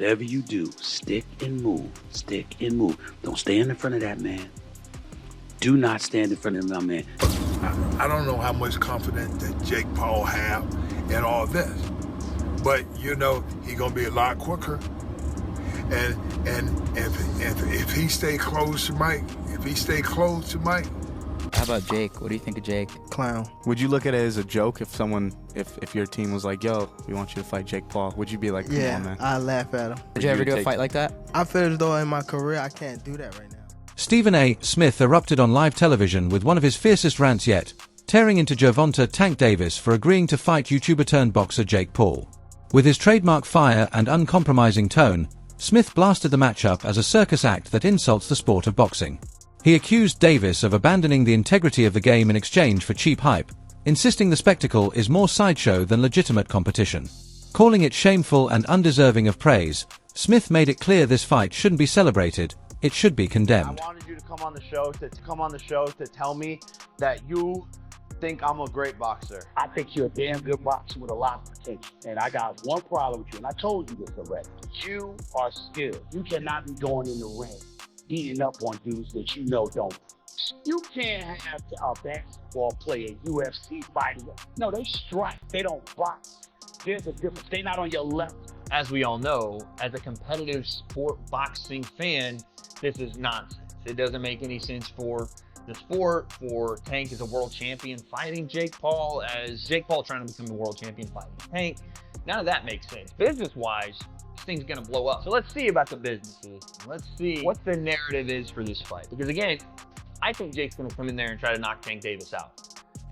whatever you do, stick and move. Stick and move. Don't stand in front of that man. Do not stand in front of my man. I don't know how much confidence that Jake Paul have in all this, but you know he's gonna be a lot quicker. And if he stay close to Mike, How about Jake? What do you think of Jake? Clown. Would you look at it as a joke if your team was like, yo, we want you to fight Jake Paul? Would you be like, come on, man? I laugh at him. Did you ever do a fight like that? I feel as though in my career I can't do that right now. StephenASmith erupted on live television with one of his fiercest rants yet, tearing into Gervonta Tank Davis for agreeing to fight YouTuber-turned-boxer Jake Paul. With his trademark fire and uncompromising tone, Smith blasted the matchup as a circus act that insults the sport of boxing. He accused Davis of abandoning the integrity of the game in exchange for cheap hype, insisting the spectacle is more sideshow than legitimate competition. Calling it shameful and undeserving of praise, Smith made it clear this fight shouldn't be celebrated, it should be condemned. I wanted you to come on the show to tell me that you think I'm a great boxer. I think you're a damn good boxer with a lot of potential. And I got one problem with you, and I told you this already. You are skilled. You cannot be going in the ring beating up on dudes that you know don't. You can't have a basketball player, UFC fighter. No, they strike. They don't box. There's a difference. They're not on your level. As we all know, as a competitive sport boxing fan, this is nonsense. It doesn't make any sense for the sport, for Tank as a world champion fighting Jake Paul, as Jake Paul trying to become a world champion fighting Tank. None of that makes sense. Business-wise, this thing's gonna blow up. So let's see about the businesses. Let's see what the narrative is for this fight. Because again, I think Jake's gonna come in there and try to knock Tank Davis out.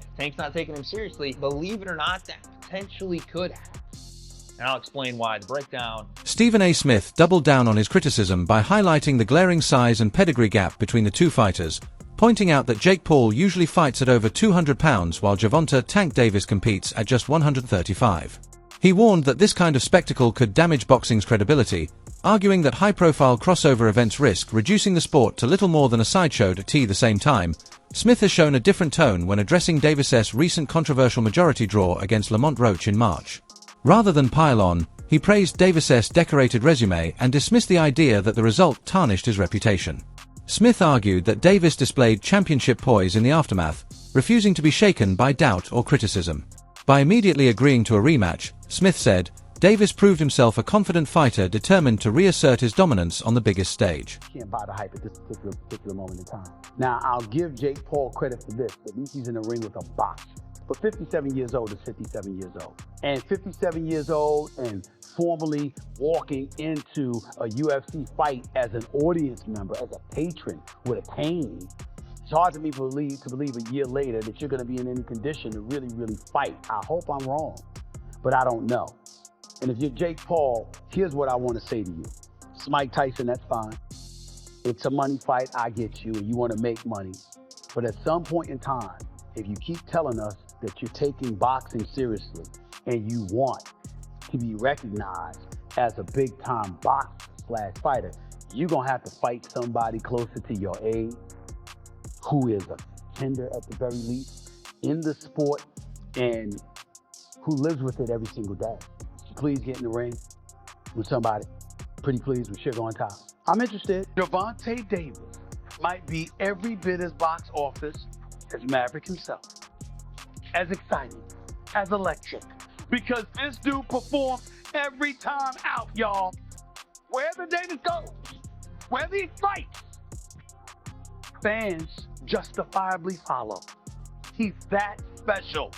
If Tank's not taking him seriously, believe it or not, that potentially could happen. And I'll explain why. The breakdown. StephenASmith doubled down on his criticism by highlighting the glaring size and pedigree gap between the two fighters, pointing out that Jake Paul usually fights at over 200 pounds while Gervonta Tank Davis competes at just 135. He warned that this kind of spectacle could damage boxing's credibility, arguing that high-profile crossover events risk reducing the sport to little more than a sideshow. At the same time, Smith has shown a different tone when addressing Davis's recent controversial majority draw against Lamont Roach in March. Rather than pile on, he praised Davis's decorated resume and dismissed the idea that the result tarnished his reputation. Smith argued that Davis displayed championship poise in the aftermath, refusing to be shaken by doubt or criticism. By immediately agreeing to a rematch, Smith said, Davis proved himself a confident fighter determined to reassert his dominance on the biggest stage. Can't buy the hype at this particular moment in time. Now, I'll give Jake Paul credit for this. At least he's in the ring with a boxer. But 57 years old is 57 years old. And 57 years old and formally walking into a UFC fight as an audience member, as a patron with a cane, it's hard to believe a year later that you're going to be in any condition to really fight. I hope I'm wrong, but I don't know. And if you're Jake Paul, here's what I want to say to you. It's Mike Tyson, that's fine. It's a money fight, I get you, and you want to make money. But at some point in time, if you keep telling us that you're taking boxing seriously and you want to be recognized as a big-time boxer/fighter, you're going to have to fight somebody closer to your age, who is a contender at the very least in the sport and who lives with it every single day. So please get in the ring with somebody. Pretty please with sugar on top. I'm interested. Gervonta Davis might be every bit as box office as Maverick himself. As exciting, as electric, because this dude performs every time out, y'all. Wherever Davis goes, wherever he fights, fans justifiably follow. He's that special.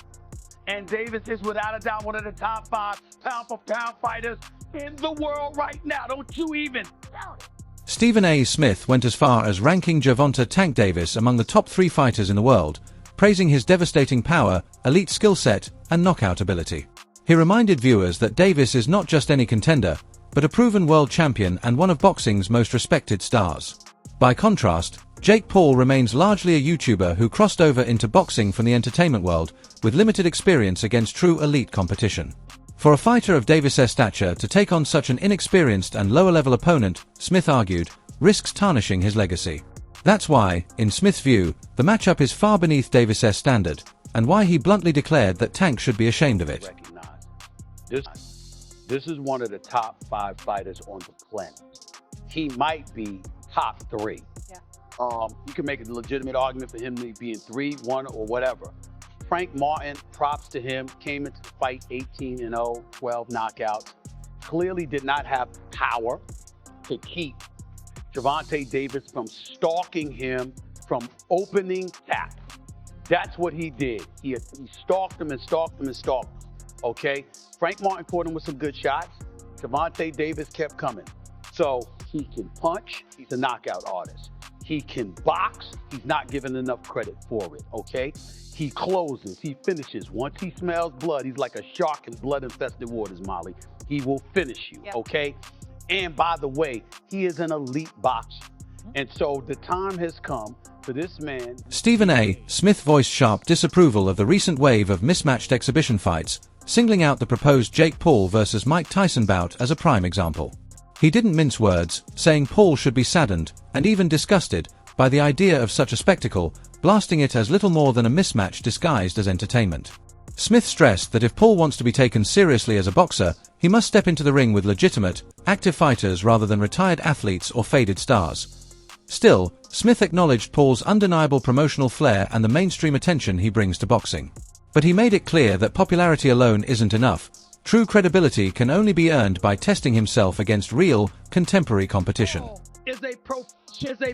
And Davis is without a doubt one of the top 5 pound-for-pound fighters in the world right now. Don't you even doubt it. StephenASmith went as far as ranking Gervonta Tank Davis among the top 3 fighters in the world, praising his devastating power, elite skill set, and knockout ability. He reminded viewers that Davis is not just any contender, but a proven world champion and one of boxing's most respected stars. By contrast, Jake Paul remains largely a YouTuber who crossed over into boxing from the entertainment world, with limited experience against true elite competition. For a fighter of Davis's stature to take on such an inexperienced and lower-level opponent, Smith argued, risks tarnishing his legacy. That's why, in Smith's view, the matchup is far beneath Davis's standard, and why he bluntly declared that Tank should be ashamed of it. This This is one of the top 5 fighters on the planet. He might be top 3. Yeah. You can make a legitimate argument for him being 3, 1, or whatever. Frank Martin, props to him, came into the fight 18-0, 12 knockouts. Clearly did not have power to keep Gervonta Davis from stalking him from opening tap. That's what he did. He stalked him and stalked him and stalked him, okay? Frank Martin caught him with some good shots. Gervonta Davis kept coming. So he can punch, he's a knockout artist. He can box, he's not given enough credit for it, okay? He closes, he finishes. Once he smells blood, he's like a shark in blood-infested waters, Molly. He will finish you, okay? And by the way, he is an elite boxer. And so the time has come for this man. StephenASmith voiced sharp disapproval of the recent wave of mismatched exhibition fights, singling out the proposed Jake Paul versus Mike Tyson bout as a prime example. He didn't mince words, saying Paul should be saddened, and even disgusted, by the idea of such a spectacle, blasting it as little more than a mismatch disguised as entertainment. Smith stressed that if Paul wants to be taken seriously as a boxer, he must step into the ring with legitimate, active fighters rather than retired athletes or faded stars. Still, Smith acknowledged Paul's undeniable promotional flair and the mainstream attention he brings to boxing. But he made it clear that popularity alone isn't enough. True credibility can only be earned by testing himself against real, contemporary competition. Is a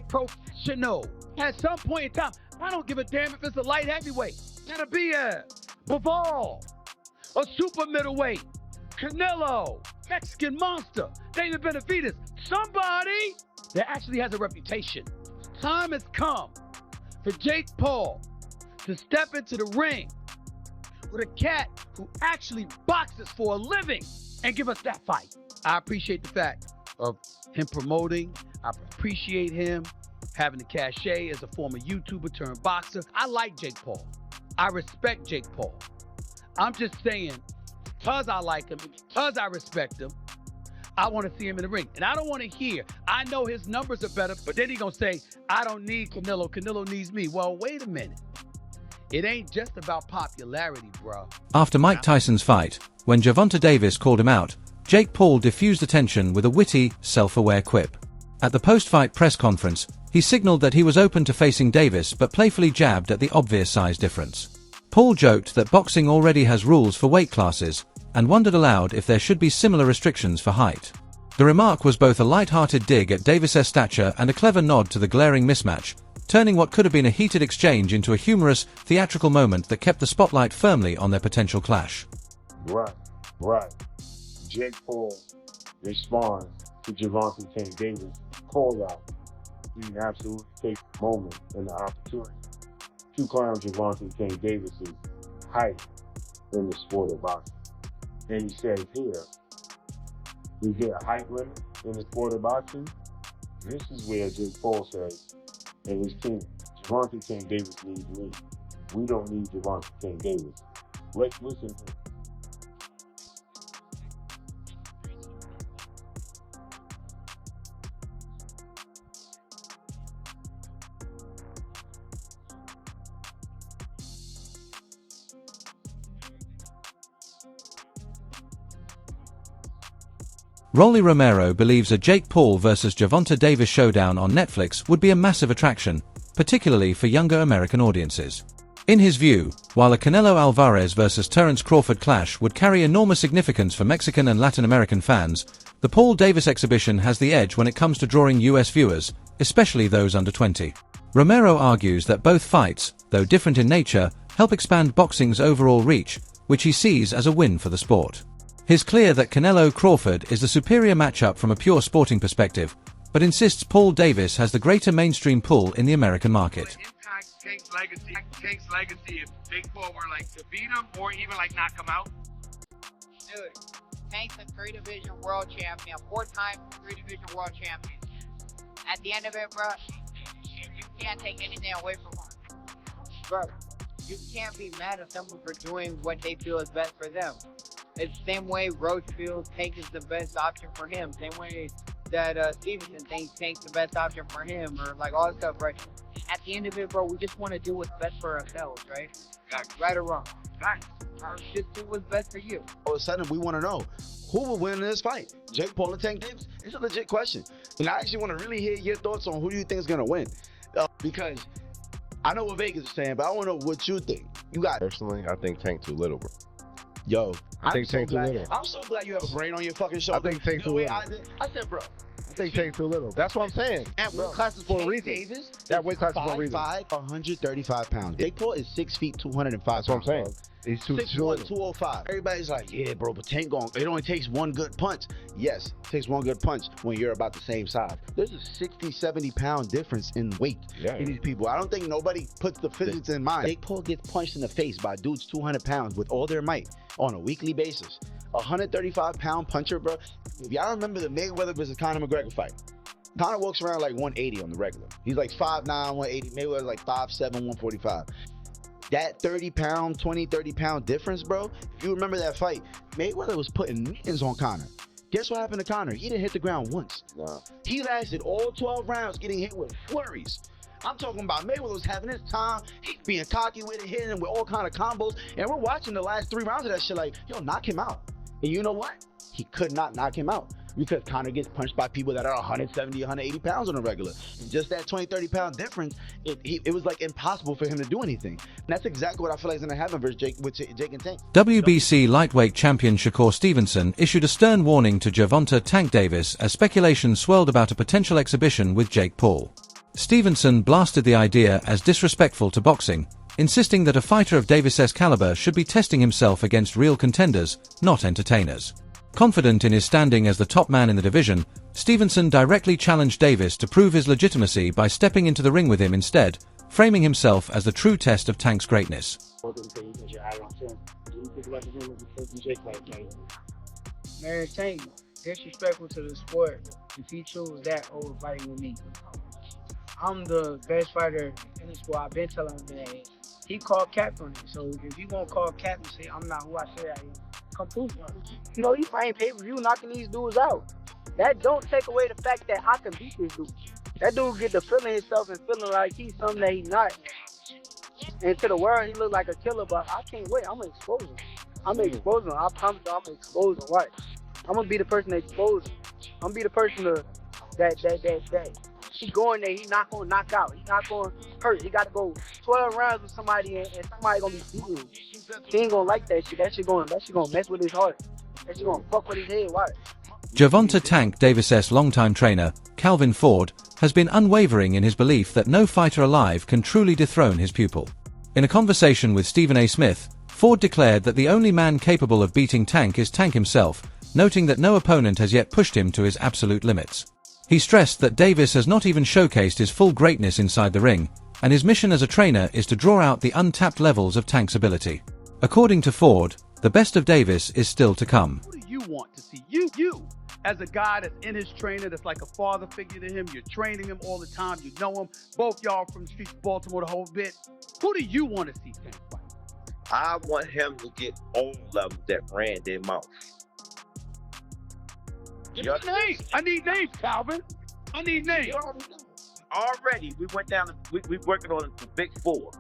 professional. At some point in time, I don't give a damn if it's a light heavyweight. Gotta be a Bivol, a super middleweight, Canelo, Mexican Monster, David Benavidez, somebody that actually has a reputation. Time has come for Jake Paul to step into the ring with a cat who actually boxes for a living and give us that fight. I appreciate the fact of him promoting. I appreciate him having the cachet as a former YouTuber turned boxer. I like Jake Paul. I respect Jake Paul. I'm just saying, because I like him, because I respect him, I want to see him in the ring. And I don't want to hear, I know his numbers are better, but then he's going to say, I don't need Canelo. Canelo needs me. Well, wait a minute. It ain't just about popularity, bro. After Mike Tyson's fight, when Gervonta Davis called him out, Jake Paul diffused the tension with a witty, self-aware quip. At the post-fight press conference, he signaled that he was open to facing Davis but playfully jabbed at the obvious size difference. Paul joked that boxing already has rules for weight classes, and wondered aloud if there should be similar restrictions for height. The remark was both a light-hearted dig at Davis's stature and a clever nod to the glaring mismatch, turning what could have been a heated exchange into a humorous, theatrical moment that kept the spotlight firmly on their potential clash. Right. Jake Paul responds to Gervonta Davis' call out. He absolutely takes the moment and the opportunity to clown Gervonta Davis' height in the sport of boxing. And he says here, we get a height limit in the sport of boxing. This is where Jake Paul says, and his team, Gervonta Davis needs me. We don't need Gervonta Davis. Let's listen to him. Rolly Romero believes a Jake Paul versus Gervonta Davis showdown on Netflix would be a massive attraction, particularly for younger American audiences. In his view, while a Canelo Alvarez versus Terence Crawford clash would carry enormous significance for Mexican and Latin American fans, the Paul Davis exhibition has the edge when it comes to drawing US viewers, especially those under 20. Romero argues that both fights, though different in nature, help expand boxing's overall reach, which he sees as a win for the sport. He's clear that Canelo-Crawford is the superior matchup from a pure sporting perspective, but insists Paul Davis has the greater mainstream pull in the American market. Impact Tank's legacy if Jake Paul were like to beat him or even like knock him out? Dude, Tank's a 3-division world champion, 4-time 3-division world champion. At the end of it, bro, you can't take anything away from him. Bro, you can't be mad at someone for doing what they feel is best for them. It's the same way Roach feels Tank is the best option for him. Same way that Stevenson thinks Tank's the best option for him, or like all that stuff, right? At the end of it, bro, we just want to do what's best for ourselves, right? Right or wrong. Facts. Just do what's best for you. All of a sudden, we want to know who will win in this fight, Jake Paul or Tank Davis? It's a legit question, and I actually want to really hear your thoughts on who you think is gonna win, because I know what Vegas is saying, but I want to know what you think. You got personally, I think Tank too little, bro. Yo, I think Tank too little. I'm so glad you have a brain on your fucking shoulder. I think Tank too little. I said, bro. I think Tank too little. That's what I'm saying. And weight classes for a reason. Davis, that weight class is for a reason. 5'5", 135 pounds. Jake Paul is 6 feet, 205 pounds. That's what I'm saying. Bro. He's 6'1", 205. Everybody's like, yeah, bro, but Tank going, it only takes one good punch. Yes, it takes one good punch when you're about the same size. There's a 60, 70 pound difference in weight in these people. I don't think nobody puts the physics in mind. Jake Paul gets punched in the face by dudes 200 pounds with all their might on a weekly basis. 135 pound puncher, bro. If y'all remember the Mayweather versus Conor McGregor fight, Conor walks around like 180 on the regular. He's like 5'9", 180. Mayweather's like 5'7", 145. That 30 pound, 20, 30 pound difference, bro. If you remember that fight, Mayweather was putting millions on Conor. Guess what happened to Conor? He didn't hit the ground once. No. He lasted all 12 rounds getting hit with flurries. I'm talking about Mayweather was having his time. He's being cocky with it, hitting him with all kind of combos. And we're watching the last 3 rounds of that shit like, yo, knock him out. And you know what? He could not knock him out because Conor gets punched by people that are 170, 180 pounds on a regular. Just that 20, 30 pound difference, it was like impossible for him to do anything. And that's exactly what I feel like is going to happen versus Jake and Tank. WBC lightweight champion Shakur Stevenson issued a stern warning to Gervonta Tank Davis as speculation swirled about a potential exhibition with Jake Paul. Stevenson blasted the idea as disrespectful to boxing, insisting that a fighter of Davis's caliber should be testing himself against real contenders, not entertainers. Confident in his standing as the top man in the division, Stevenson directly challenged Davis to prove his legitimacy by stepping into the ring with him instead, framing himself as the true test of Tank's greatness. Man, Tank, disrespectful to the sport if he chose that over fighting with me. I'm the best fighter in the sport. I've been telling him that. He called cap on it. So if you gonna call cap and say I'm not who I say I am, come prove it. You know, you fighting pay-per-view knocking these dudes out. That don't take away the fact that I can beat this dude. That dude get to feeling himself and feeling like he's something that he's not. And to the world, he look like a killer, but I can't wait. I'm gonna expose him. I'm gonna expose him. I promise you, I'm gonna expose him. What? I'm gonna be the person that exposes him. I'm gonna be the person that he going there, he's not gonna knock out. He's not gonna hurt. He gotta go 12 rounds with somebody and somebody gonna be beating him. He ain't gonna like that shit. That shit gonna mess with his heart. That shit gonna fuck with his head. Why? Gervonta Tank Davis's longtime trainer, Calvin Ford, has been unwavering in his belief that no fighter alive can truly dethrone his pupil. In a conversation with StephenASmith, Ford declared that the only man capable of beating Tank is Tank himself, noting that no opponent has yet pushed him to his absolute limits. He stressed that Davis has not even showcased his full greatness inside the ring, and his mission as a trainer is to draw out the untapped levels of Tank's ability. According to Ford, the best of Davis is still to come. Who do you want to see? You, as a guy that's in his trainer, that's like a father figure to him, you're training him all the time, you know him, both y'all from the streets of Baltimore the whole bit. Who do you want to see Tank fight? I want him to get all of them that ran their mouth. Names. I need names, Calvin. I need names. Already, we went down. We working on the big four.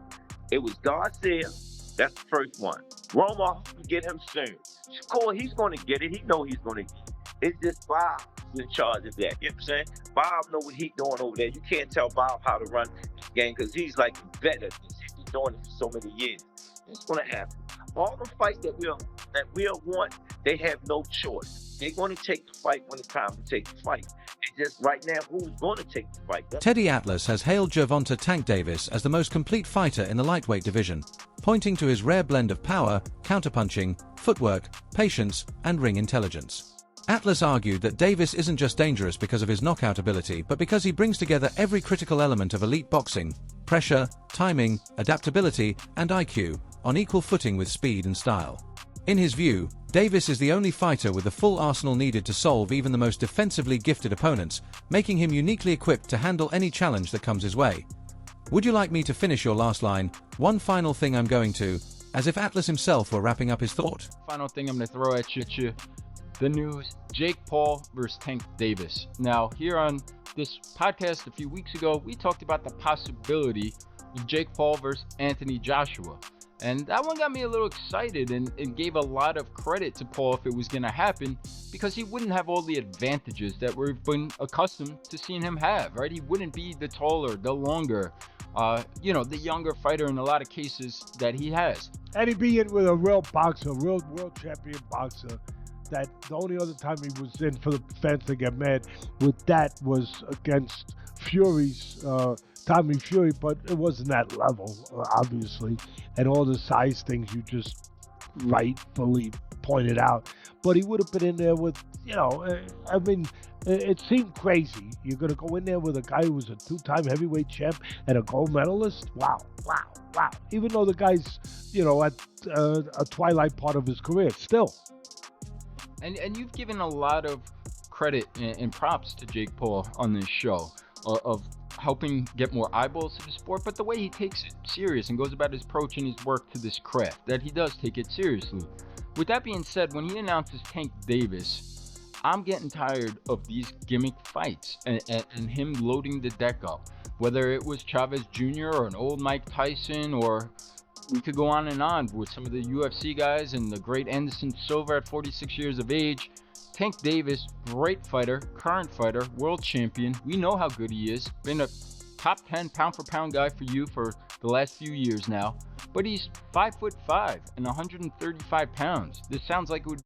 It was Garcia. That's the first one. Roma, we get him soon. Shakur, he's going to get it. He know he's going to get it. It's just Bob who's in charge of that. You know what I'm saying? Bob know what he's doing over there. You can't tell Bob how to run the game because he's like better. He's been doing it for so many years. It's going to happen. All the fights that we'll want, they have no choice. They're going to take the fight when it's time to take the fight. It's just right now, who's going to take the fight? Teddy Atlas has hailed Gervonta Tank Davis as the most complete fighter in the lightweight division, pointing to his rare blend of power, counterpunching, footwork, patience, and ring intelligence. Atlas argued that Davis isn't just dangerous because of his knockout ability, but because he brings together every critical element of elite boxing: pressure, timing, adaptability, and IQ, on equal footing with speed and style. In his view, Davis is the only fighter with the full arsenal needed to solve even the most defensively gifted opponents, making him uniquely equipped to handle any challenge that comes his way. Would you like me to finish your last line? One final thing I'm going to, as if Atlas himself were wrapping up his thought. Final thing I'm going to throw at you, the news: Jake Paul versus Tank Davis. Now, here on this podcast a few weeks ago, we talked about the possibility of Jake Paul versus Anthony Joshua. And that one got me a little excited and gave a lot of credit to Paul if it was going to happen, because he wouldn't have all the advantages that we've been accustomed to seeing him have, right? He wouldn't be the taller, the longer, the younger fighter in a lot of cases that he has. And he'd be in with a real boxer, a real world champion boxer. That the only other time he was in for the fans to get mad with that was against Fury's Tommy Fury, but it wasn't that level, obviously, and all the size things you just rightfully pointed out. But he would have been in there with, it seemed crazy. You're going to go in there with a guy who was a 2-time heavyweight champ and a gold medalist? Wow. Even though the guy's, at a twilight part of his career, still. And you've given a lot of credit and props to Jake Paul on this show of helping get more eyeballs to the sport, but the way he takes it serious and goes about his approach and his work to this craft, that he does take it seriously. With that being said, when he announces Tank Davis, I'm getting tired of these gimmick fights and him loading the deck up. Whether it was Chavez Jr. or an old Mike Tyson, or we could go on and on with some of the UFC guys and the great Anderson Silva at 46 years of age. Tank Davis, great fighter, current fighter, world champion. We know how good he is. Been a top 10 pound for pound guy for you for the last few years now. But he's 5'5" and 135 pounds. This sounds like it would